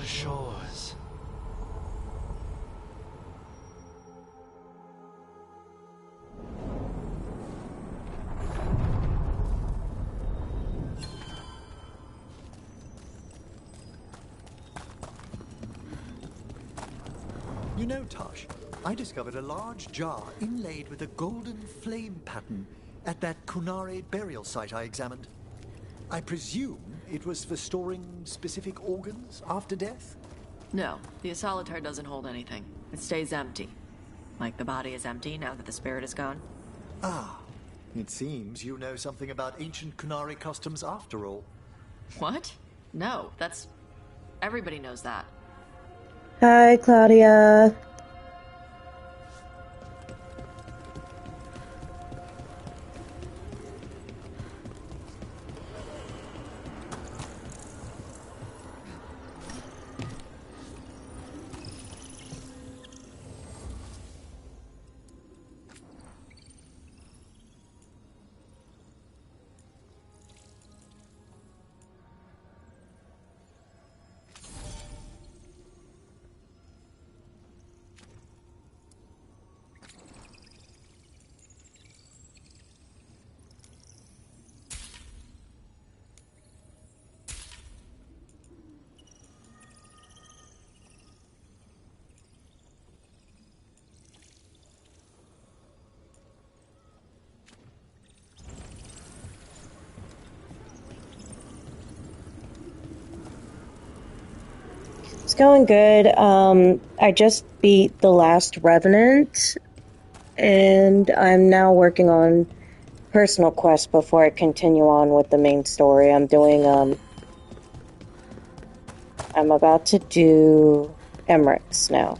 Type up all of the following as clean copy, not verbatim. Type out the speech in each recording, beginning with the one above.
shores. You know, Tosh, I discovered a large jar inlaid with a golden flame pattern at that Kunare burial site I examined. I presume it was for storing specific organs after death? No, the Asolitar doesn't hold anything. It stays empty. Like the body is empty now that the spirit is gone. Ah, it seems you know something about ancient Kunare customs after all. What? No, that's... Everybody knows that. Hi, Claudia. It's going good. I just beat the last Revenant, and I'm now working on personal quests before I continue on with the main story. I'm about to do Emmrich now.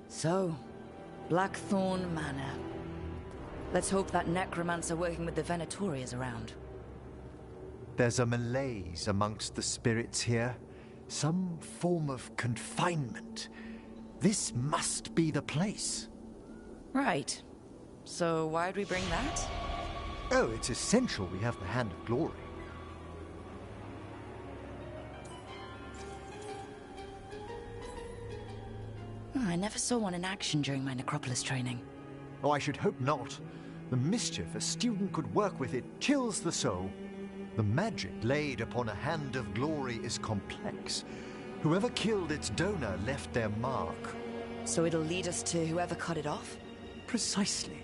So, Blackthorn Manor. Let's hope that necromancer working with the Venatori is around. There's a malaise amongst the spirits here. Some form of confinement. This must be the place. Right. So why'd we bring that? Oh, it's essential we have the Hand of Glory. I never saw one in action during my Necropolis training. Oh, I should hope not. The mischief a student could work with it chills the soul. The magic laid upon a Hand of Glory is complex. Whoever killed its donor left their mark. So it'll lead us to whoever cut it off? Precisely.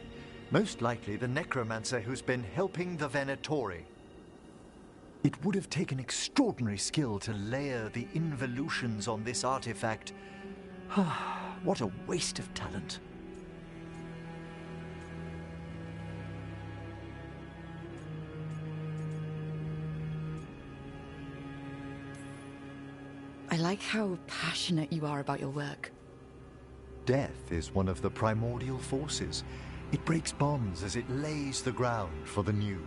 Most likely the necromancer who's been helping the Venatori. It would have taken extraordinary skill to layer the involutions on this artifact. What a waste of talent. I like how passionate you are about your work. Death is one of the primordial forces. It breaks bonds as it lays the ground for the new.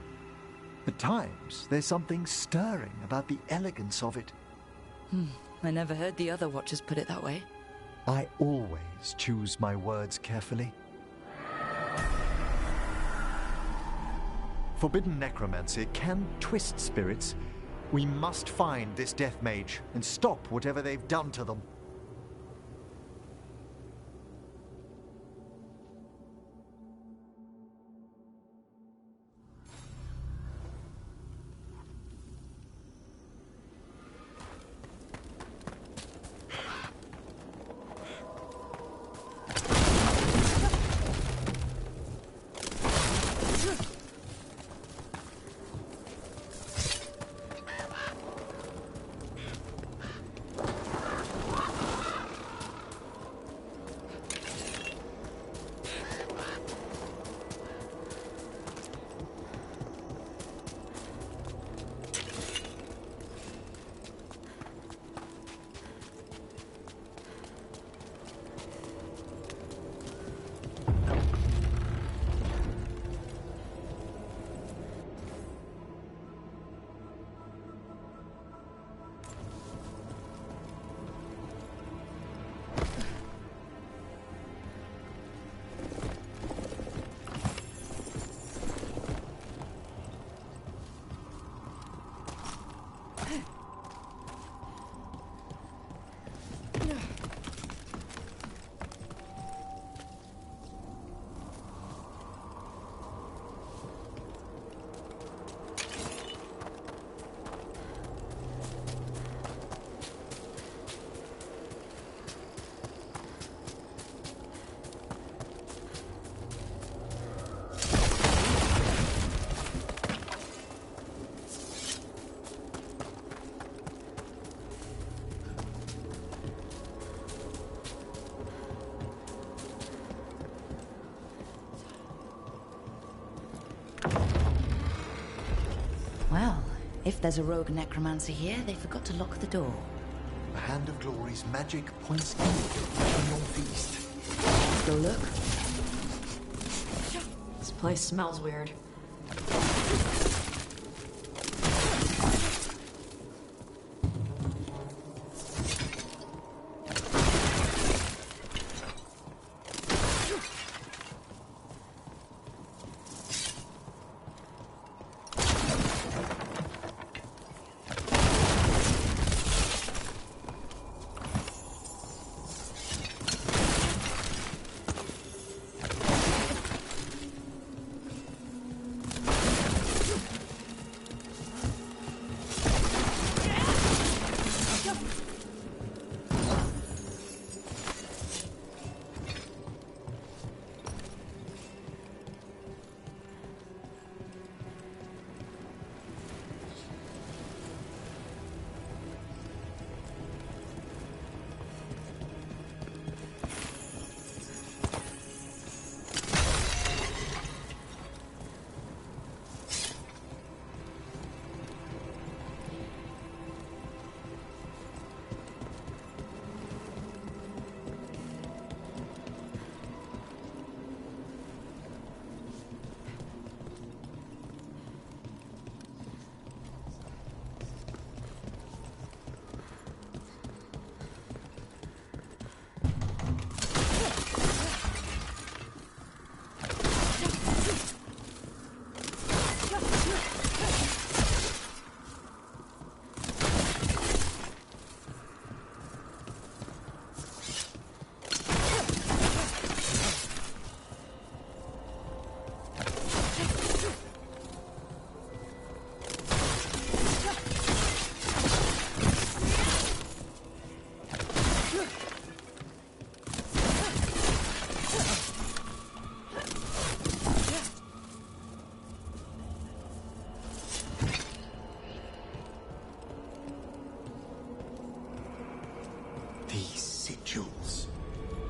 At times, there's something stirring about the elegance of it. I never heard the other Watchers put it that way. I always choose my words carefully. Forbidden necromancy can twist spirits. We must find this death mage and stop whatever they've done to them. If there's a rogue necromancer here, they forgot to lock the door. The Hand of Glory's magic points inward to the northeast. Let's go look. This place smells weird.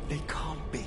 They can't be.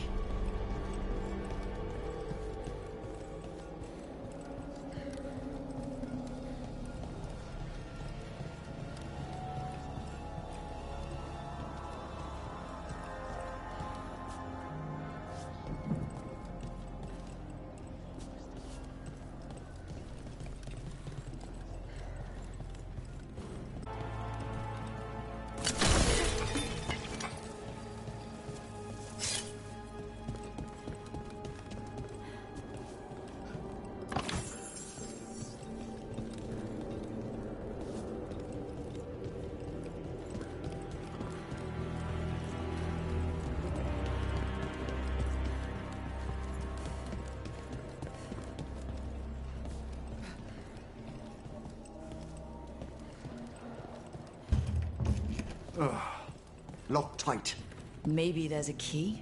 Locked tight. Maybe there's a key?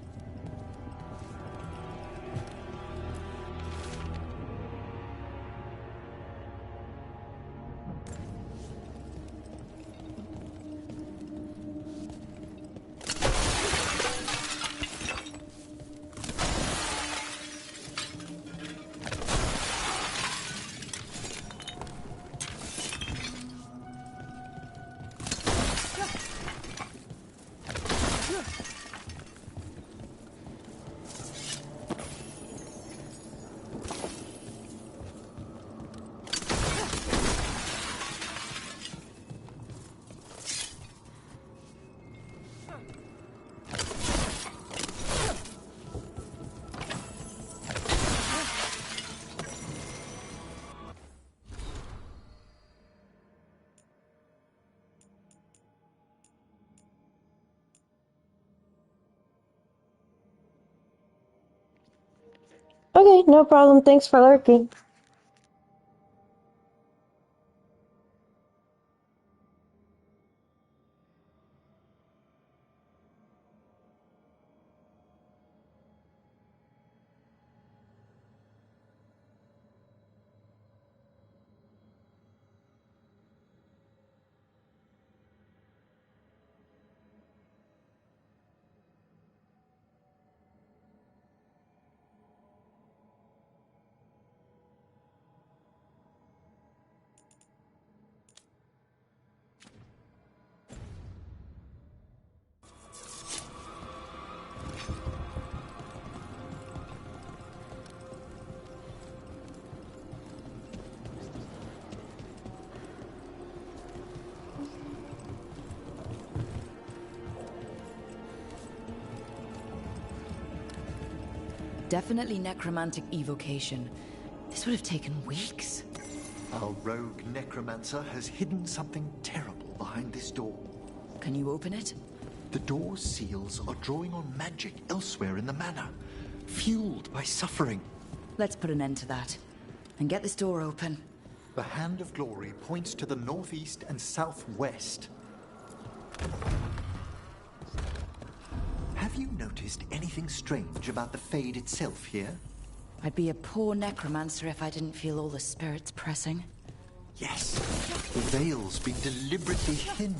Okay, no problem. Thanks for lurking. Definitely necromantic evocation. This would have taken weeks. Our rogue necromancer has hidden something terrible behind this door. Can you open it? The door's seals are drawing on magic elsewhere in the manor, fueled by suffering. Let's put an end to that. And get this door open. The Hand of Glory points to the northeast and southwest. Have you noticed anything strange about the Fade itself here? I'd be a poor necromancer if I didn't feel all the spirits pressing. Yes, the veil's been deliberately thinned.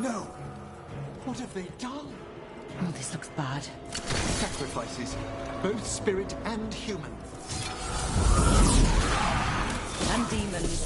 No! What have they done? Oh, this looks bad. Sacrifices, both spirit and human. And demons.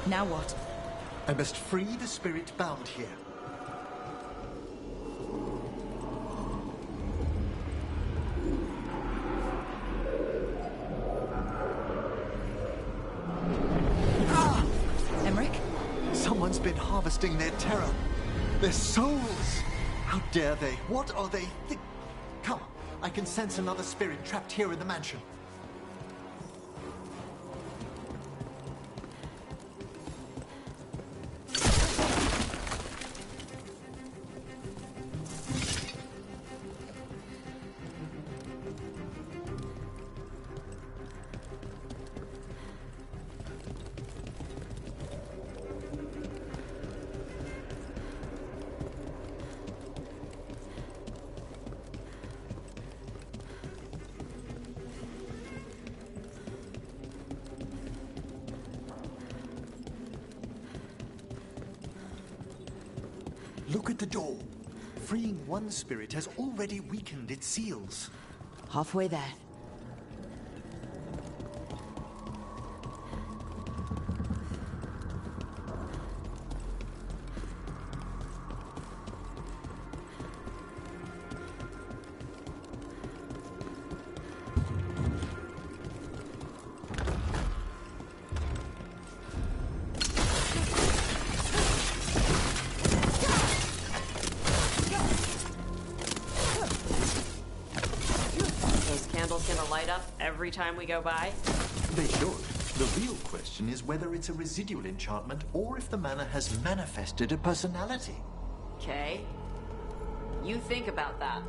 Now what? I must free the spirit bound here. Emmrich? Someone's been harvesting their terror. Their souls! How dare they? What are they Come, I can sense another spirit trapped here in the mansion. Look at the door. Freeing one spirit has already weakened its seals. Halfway there. Gonna light up every time we go by? They should. The real question is whether it's a residual enchantment or if the manor has manifested a personality. Okay. You think about that.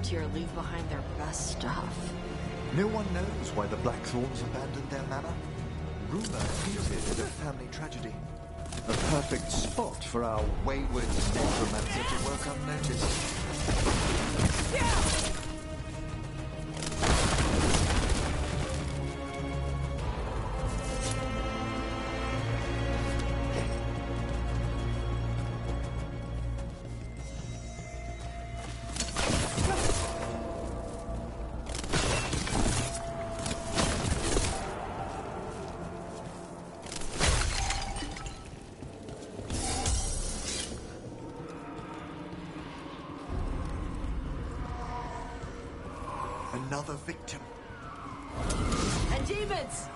Here leave behind their best stuff. No one knows why the Blackthorns abandoned their manor. Rumor hinted at a family tragedy. A perfect spot for our wayward necromancer to work unnoticed. another victim. And demons!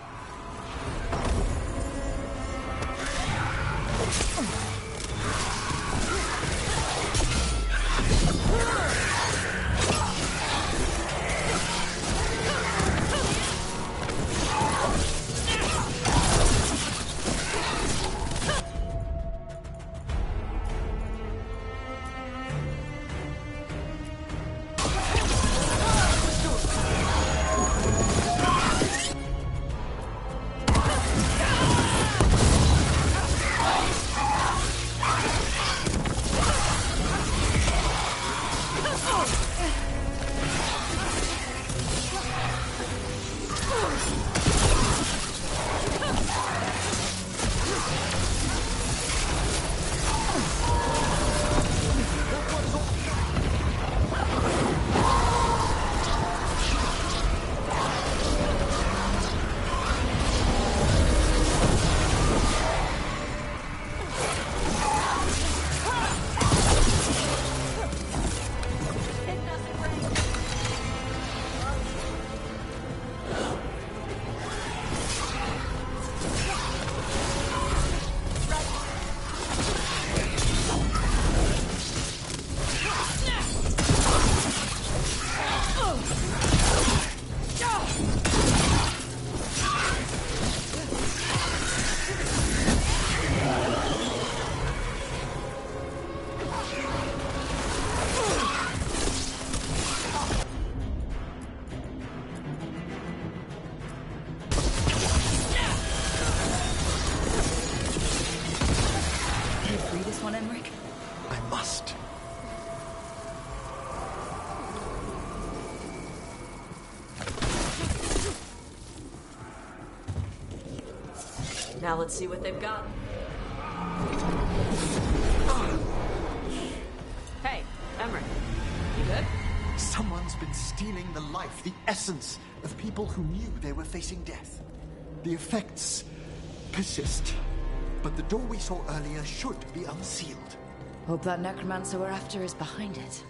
Free this one, Emmrich? I must. Now let's see what they've got. Hey, Emmrich. You good? Someone's been stealing the life, the essence of people who knew they were facing death. The effects persist. But the door we saw earlier should be unsealed. Hope that necromancer we're after is behind it.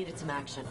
needed some action.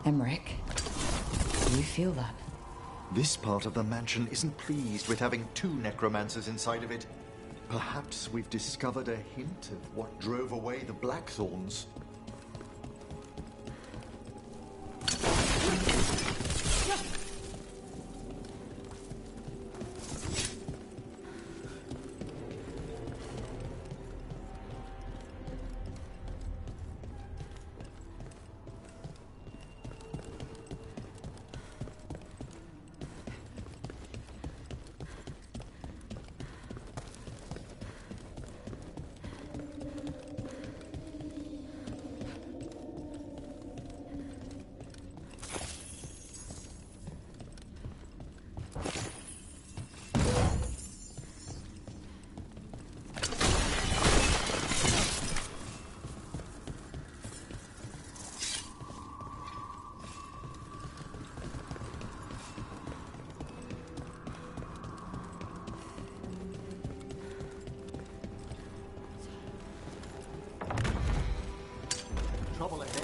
Emmrich, do you feel that? This part of the mansion isn't pleased with having two necromancers inside of it. Perhaps we've discovered a hint of what drove away the Blackthorns. Trouble ahead.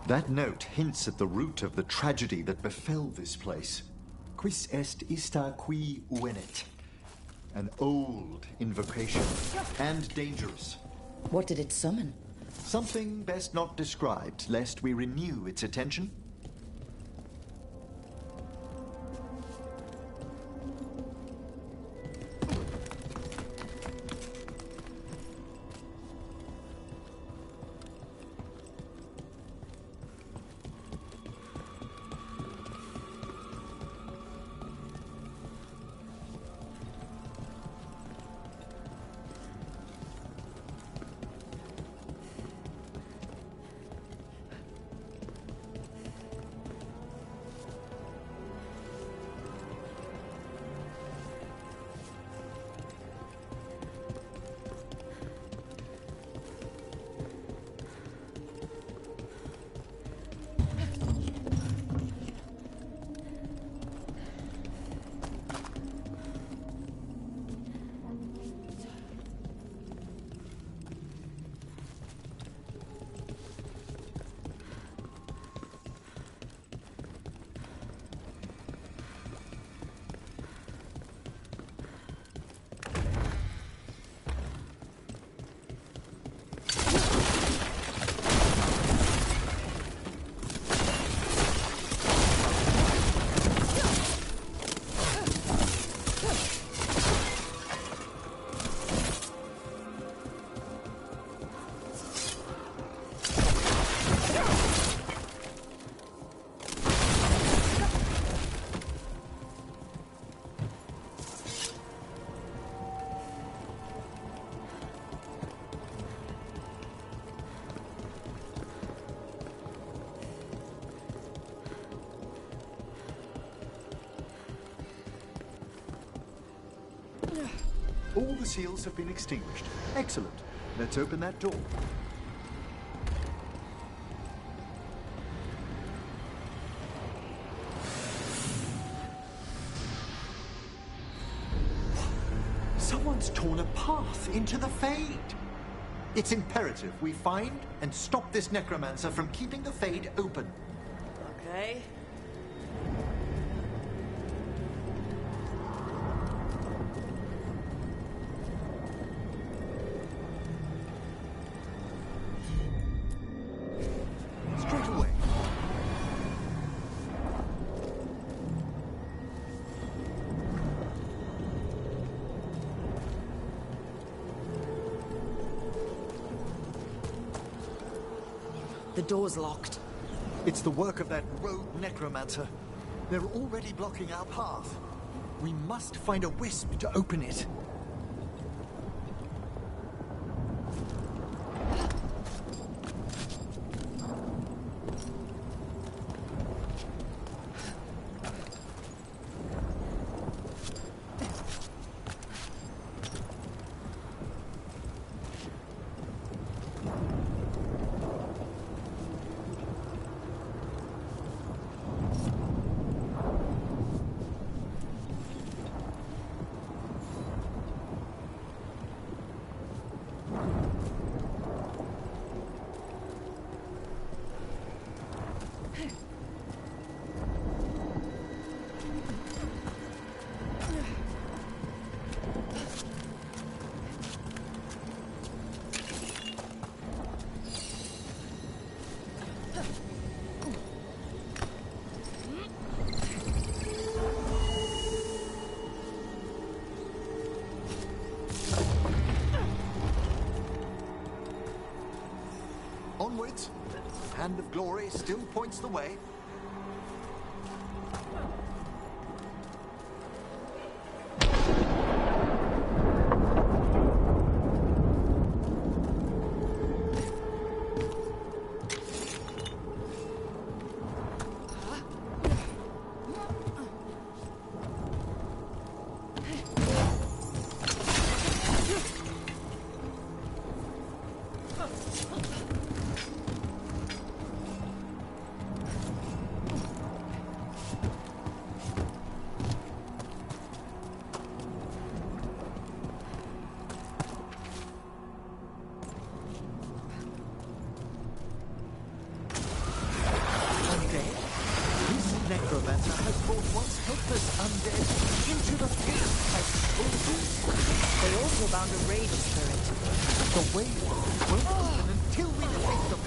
That note hints at the root of the tragedy that befell this place. Quis est ista qui uvenit? An old invocation, and dangerous. What did it summon? Something best not described, lest we renew its attention. All the seals have been extinguished. Excellent. Let's open that door. Someone's torn a path into the Fade. It's imperative we find and stop this necromancer from keeping the Fade open. Okay. Straight away. The door's locked. It's the work of that rogue necromancer. They're already blocking our path. We must find a wisp to open it. Onwards. Hand of Glory still points the way. Necromancer has brought once helpless undead into the pit as soldiers. They also bound a rage spirit. The way won't open until we defeat them.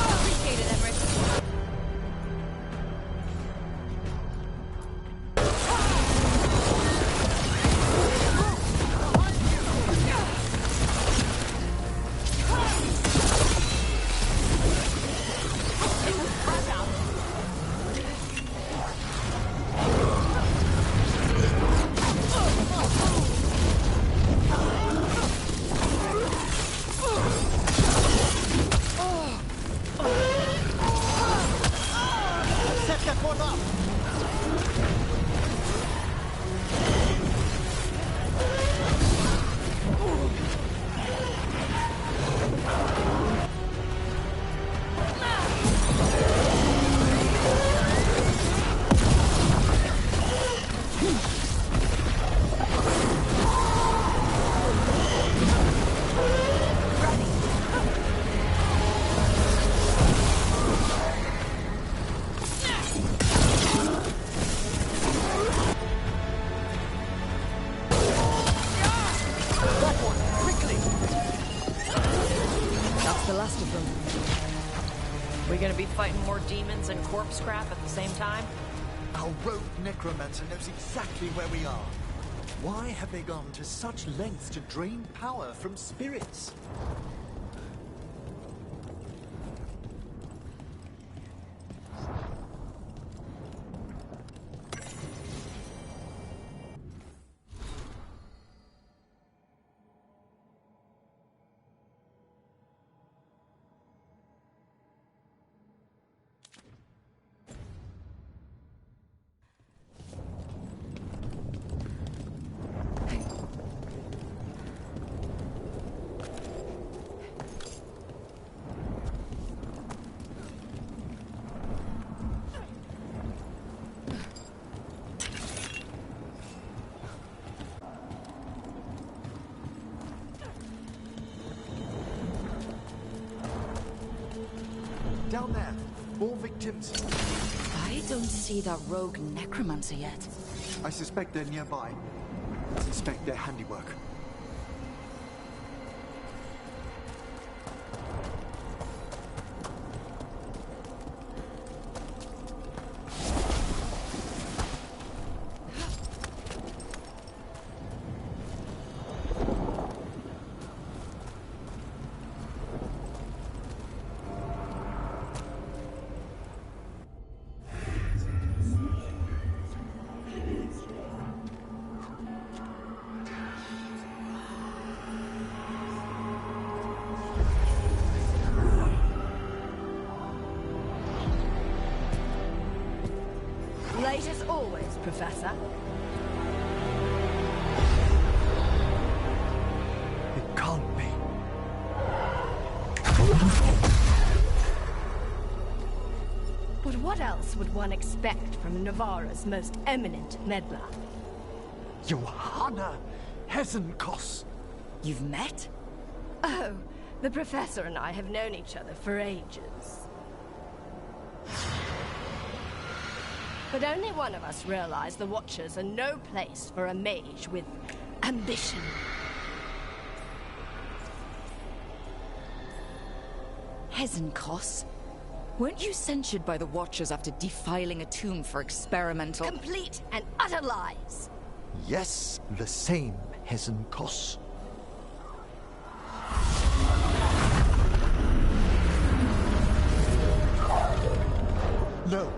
Appreciate it, Emmrich. The last of them. We gonna be fighting more demons and corpse scrap at the same time? Our rogue necromancer knows exactly where we are. Why have they gone to such lengths to drain power from spirits? Down there. More victims. I don't see that rogue necromancer yet. I suspect they're nearby. Inspect their handiwork. Late as always, Professor. It can't be. But what else would one expect from Navarra's most eminent meddler? Johanna Hesenkos. You've met? Oh, the Professor and I have known each other for ages. But only one of us realized the Watchers are no place for a mage with ambition. Hesenkos? Weren't you censured by the Watchers after defiling a tomb for experimental... Complete and utter lies! Yes, the same Hesenkos. No.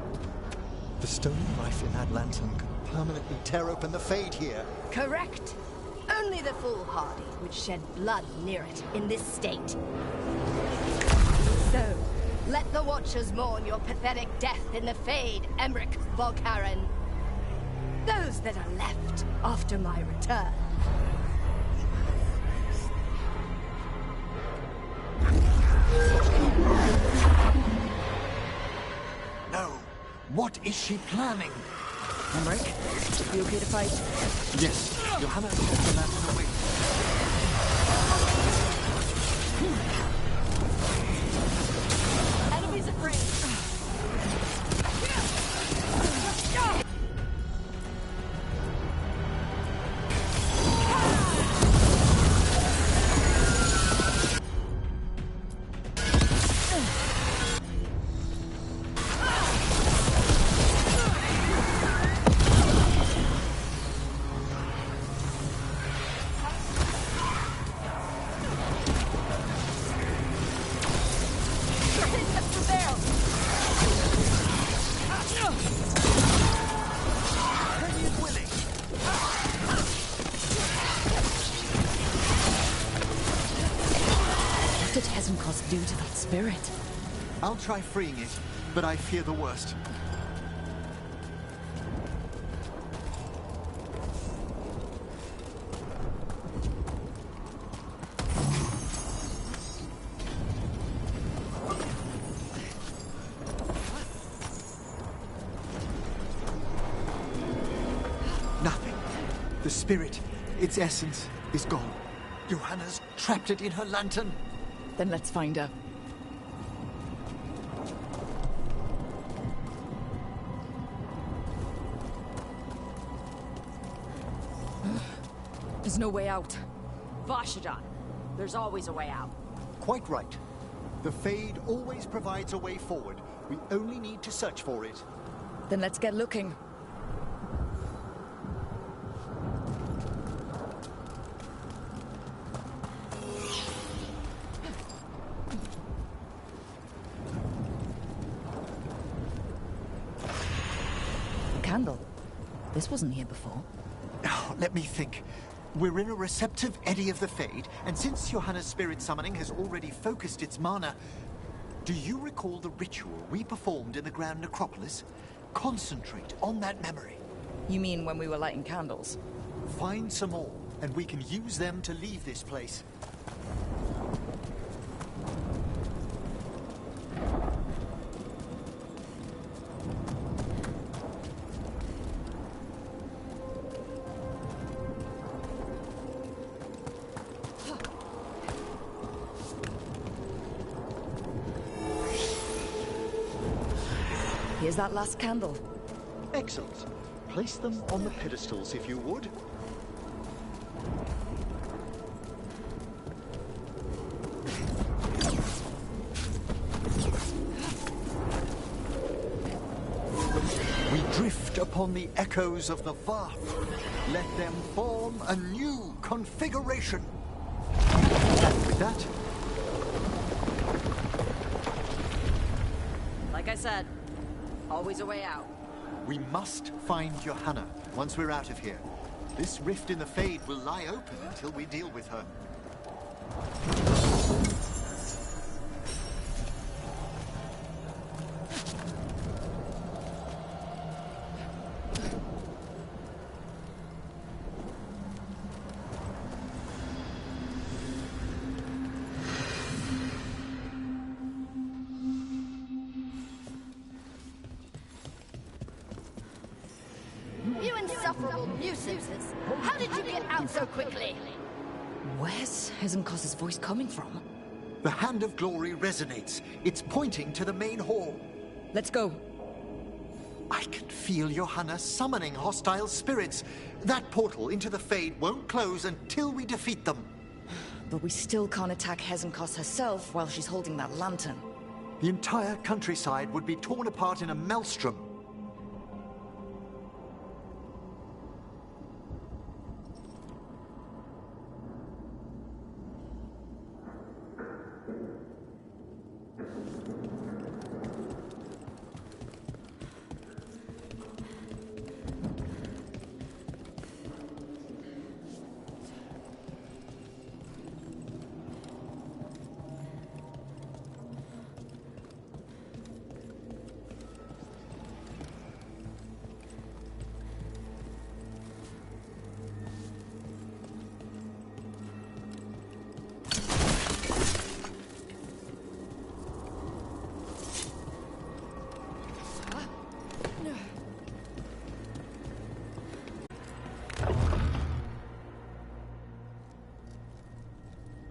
The stone knife in that lantern could permanently tear open the Fade here. Correct. Only the foolhardy would shed blood near it in this state. So, let the Watchers mourn your pathetic death in the Fade, Emmrich Volkaren. Those that are left after my return. No. What is she planning? Emmrich, you okay to fight? Yes, Johanna holds the lantern away. Enemies afraid. What did Hesenkos do to that spirit? I'll try freeing it, but I fear the worst. Nothing. The spirit, its essence, is gone. Johanna's trapped it in her lantern. Then let's find her. There's no way out. Vashadan, there's always a way out. Quite right. The Fade always provides a way forward. We only need to search for it. Then let's get looking. A candle. This wasn't here before. Oh, let me think. We're in a receptive eddy of the Fade, and since Johanna's spirit summoning has already focused its mana, do you recall the ritual we performed in the Grand Necropolis? Concentrate on that memory. You mean when we were lighting candles? Find some more, and we can use them to leave this place. Here's that last candle. Excellent. Place them on the pedestals, if you would. We drift upon the echoes of the Vath. Let them form a new configuration. With that, Like I said, always a way out. we must find Johanna once we're out of here. This rift in the Fade will lie open until we deal with her. You insufferable nuisances! How did you get out so quickly? Where's Hezenkos's voice coming from? The Hand of Glory resonates. It's pointing to the main hall. Let's go. I can feel Johanna summoning hostile spirits. That portal into the Fade won't close until we defeat them. But we still can't attack Hezenkos herself while she's holding that lantern. The entire countryside would be torn apart in a maelstrom.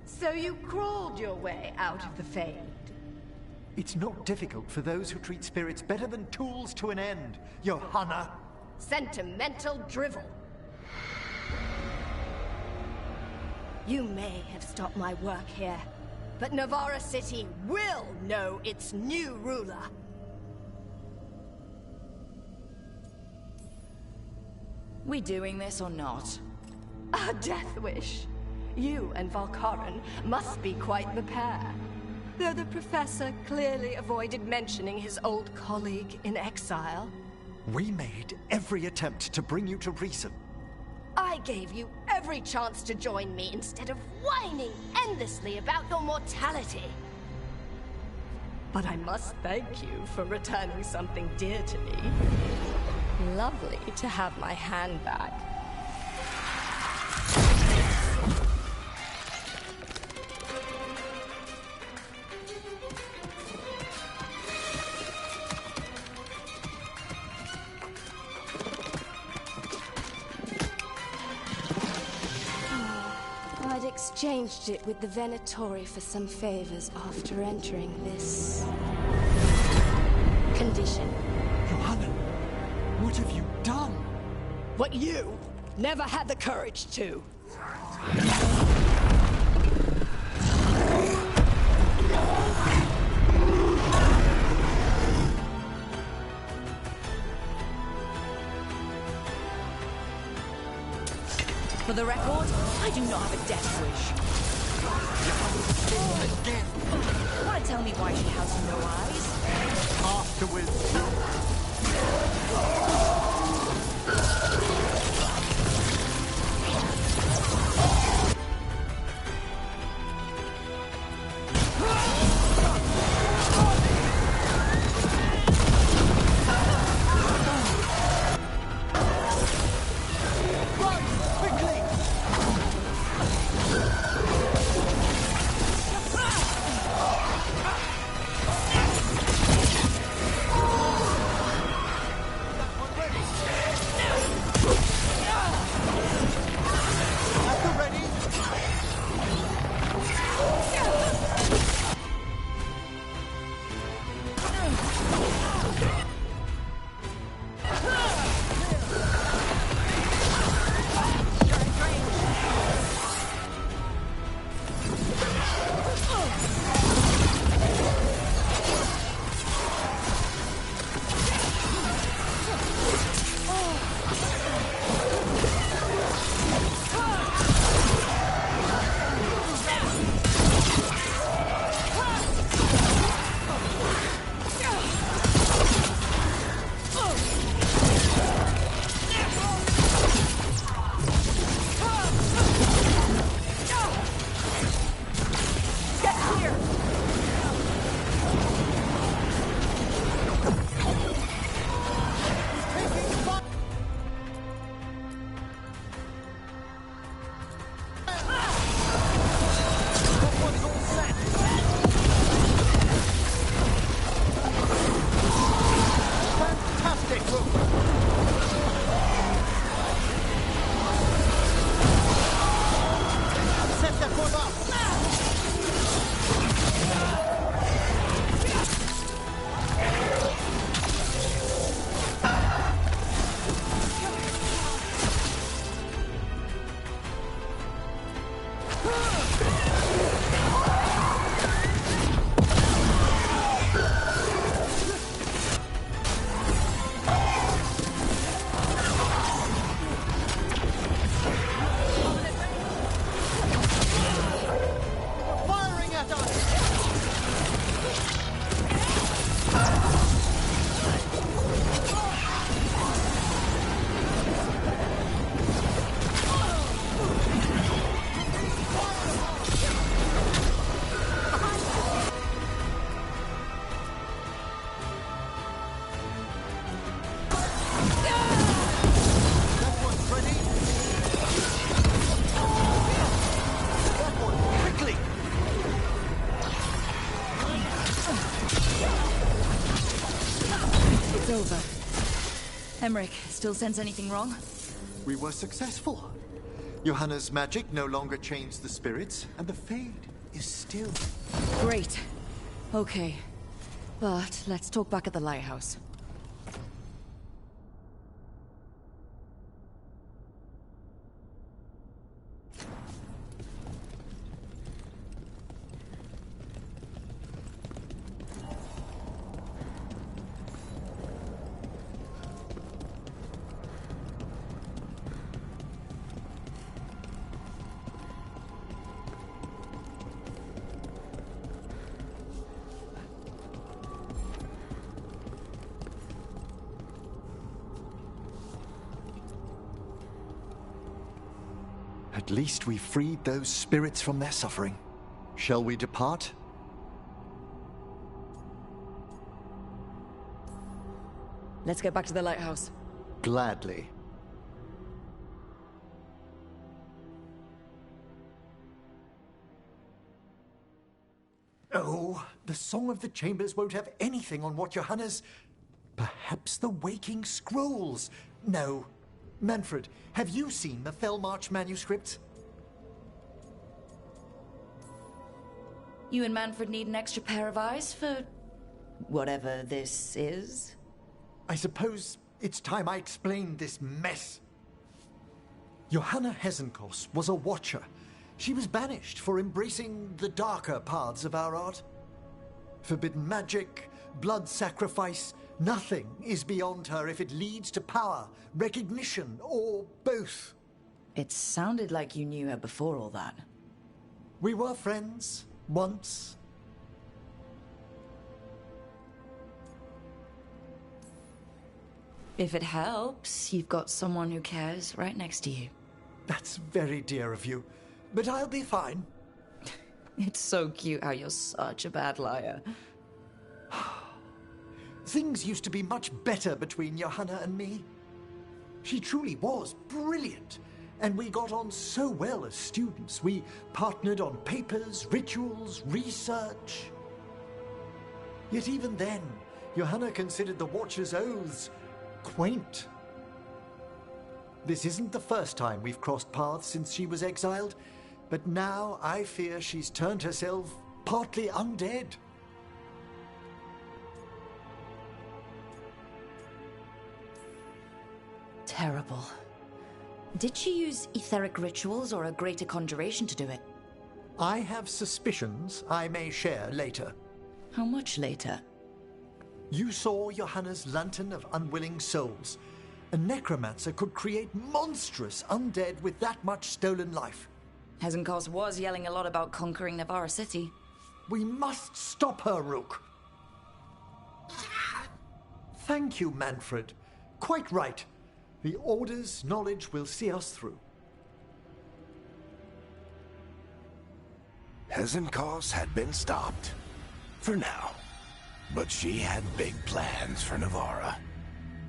So you crawled your way out of the Fade? It's not difficult for those who treat spirits better than tools to an end, Johanna. Sentimental drivel. You may have stopped my work here, but Navarra City will know its new ruler. We doing this or not? A death wish. You and Valkaran must be quite the pair. Though the professor clearly avoided mentioning his old colleague in exile. We made every attempt to bring you to reason. I gave you every chance to join me instead of whining endlessly about your mortality. But I must thank you for returning something dear to me. Lovely to have my hand back. I'd exchanged it with the Venatori for some favors after entering this condition. Johanna, what have you done? What you never had the courage to. For the record, I do not have a death wish. Want to tell me why she has no eyes? Afterwards. it's over. Emmrich, still sense anything wrong? We were successful. Johanna's magic no longer changed the spirits, and the Fade is still... Great. Okay. But let's talk back at the lighthouse. At least we freed those spirits from their suffering. Shall we depart? Let's get back to the lighthouse. Gladly. Oh, the Song of the Chambers won't have anything on what Johanna's... Perhaps the Waking Scrolls? No. Manfred, have you seen the Fellmarch manuscripts? You and Manfred need an extra pair of eyes for... whatever this is? I suppose it's time I explained this mess. Johanna Hesenkos was a watcher. She was banished for embracing the darker paths of our art. Forbidden magic, blood sacrifice... Nothing is beyond her if it leads to power, recognition, or both. It sounded like you knew her before all that. We were friends, once. If it helps, you've got someone who cares right next to you. That's very dear of you, but I'll be fine. It's so cute how you're such a bad liar. Things used to be much better between Johanna and me. She truly was brilliant, and we got on so well as students. We partnered on papers, rituals, research. Yet even then, Johanna considered the Watcher's oaths quaint. This isn't the first time we've crossed paths since she was exiled, but now I fear she's turned herself partly undead. Terrible. Did she use etheric rituals or a greater conjuration to do it? I have suspicions I may share later. How much later? You saw Johanna's Lantern of Unwilling Souls. A necromancer could create monstrous undead with that much stolen life. Hesenkos was yelling a lot about conquering Navarra City. We must stop her, Rook. Thank you, Manfred. Quite right. The Order's knowledge will see us through. Hesenkos had been stopped. For now. But she had big plans for Navarra.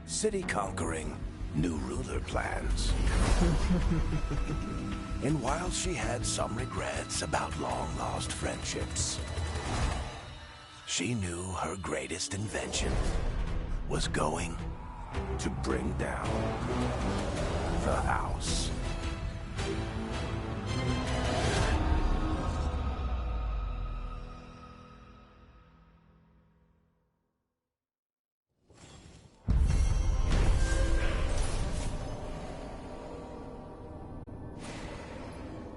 City conquering, new ruler plans. And while she had some regrets about long-lost friendships, she knew her greatest invention was going to bring down the house.